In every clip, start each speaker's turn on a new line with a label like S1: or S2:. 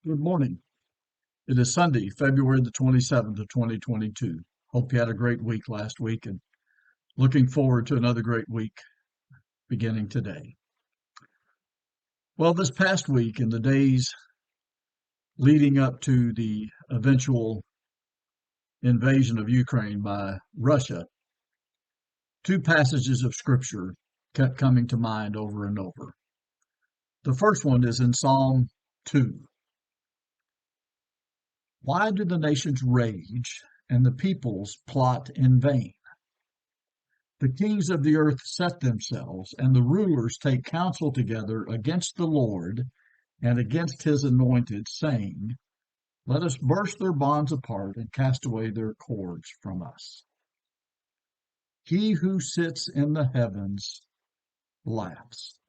S1: Good morning. It is Sunday, February the 27th of 2022. Hope you had a great week last week and looking forward to another great week beginning today. Well, this past week and the days leading up to the eventual invasion of Ukraine by Russia, two passages of scripture kept coming to mind over and over. The first one is in Psalm 2. Why do the nations rage and the peoples plot in vain? The kings of the earth set themselves, and the rulers take counsel together against the Lord and against his anointed, saying, Let us burst their bonds apart and cast away their cords from us. He who sits in the heavens laughs.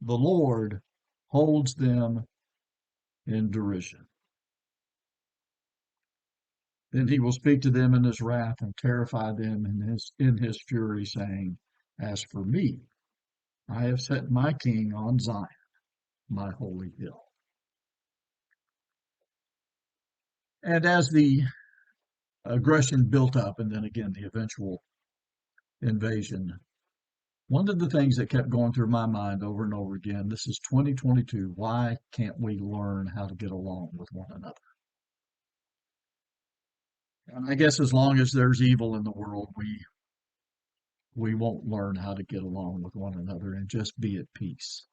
S1: The Lord holds them in derision. Then he will speak to them in his wrath and terrify them in his fury, saying, As for me, I have set my king on Zion, my holy hill. And as the aggression built up and then again the eventual invasion, one of the things that kept going through my mind over and over again, this is 2022, why can't we learn how to get along with one another? And I guess as long as there's evil in the world, we won't learn how to get along with one another and just be at peace.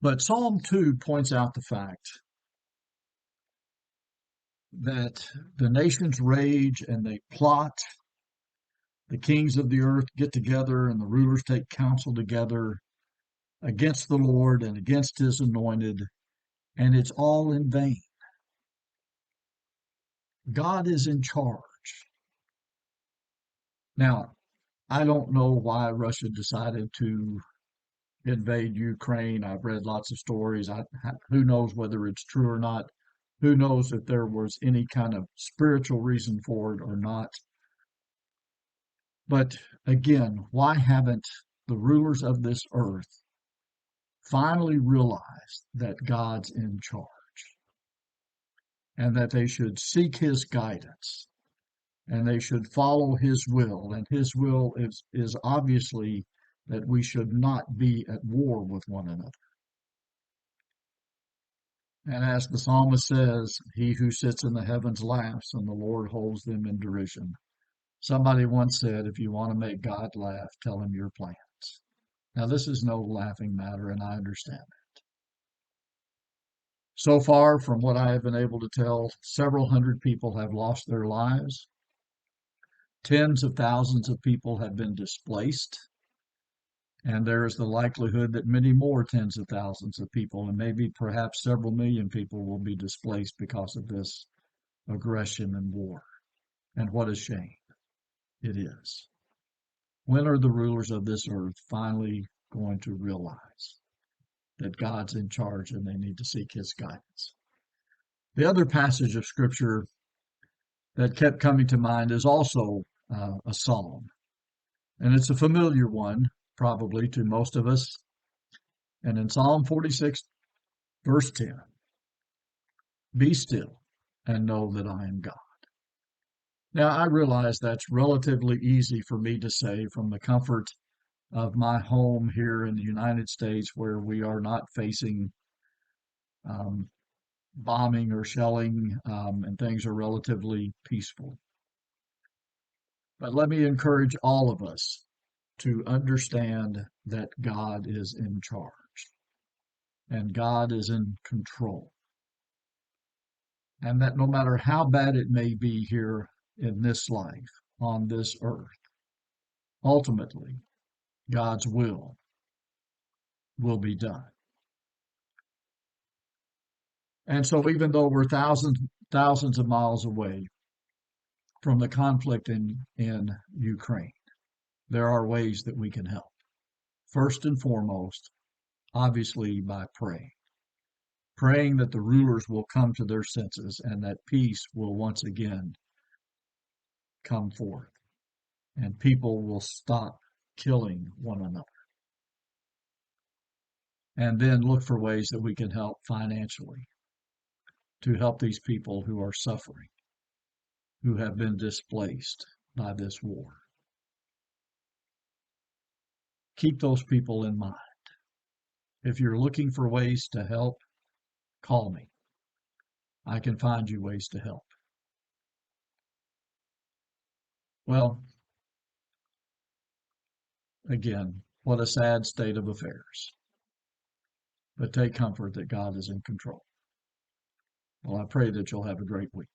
S1: But Psalm 2 points out the fact that the nations rage and they plot. The kings of the earth get together and the rulers take counsel together against the Lord and against his anointed, and it's all in vain. God is in charge. Now, I don't know why Russia decided to invade Ukraine. I've read lots of stories. Who knows whether it's true or not? Who knows if there was any kind of spiritual reason for it or not? But again, why haven't the rulers of this earth finally realized that God's in charge and that they should seek his guidance and they should follow his will? And his will is obviously that we should not be at war with one another. And as the psalmist says, he who sits in the heavens laughs and the Lord holds them in derision. Somebody once said, if you want to make God laugh, tell him your plans. Now, this is no laughing matter, and I understand that. So far, from what I have been able to tell, several hundred people have lost their lives. Tens of thousands of people have been displaced. And there is the likelihood that many more tens of thousands of people, and maybe perhaps several million people, will be displaced because of this aggression and war. And what a shame it is. When are the rulers of this earth finally going to realize that God's in charge and they need to seek his guidance? The other passage of scripture that kept coming to mind is also a psalm, and it's a familiar one probably to most of us. And in Psalm 46, verse 10, be still and know that I am God. Now, I realize that's relatively easy for me to say from the comfort of my home here in the United States, where we are not facing um, bombing or shelling, and things are relatively peaceful. But let me encourage all of us to understand that God is in charge and God is in control. And that no matter how bad it may be here in this life, on this earth, ultimately, God's will be done. And so even though we're thousands of miles away from the conflict in Ukraine, there are ways that we can help. First and foremost, obviously by praying that the rulers will come to their senses and that peace will once again come forth and people will stop killing one another. and then look for ways that we can help financially to help these people who are suffering, who have been displaced by this war. Keep those people in mind. If you're looking for ways to help, call me. I can find you ways to help. Well, again, what a sad state of affairs. But take comfort that God is in control. Well, I pray that you'll have a great week.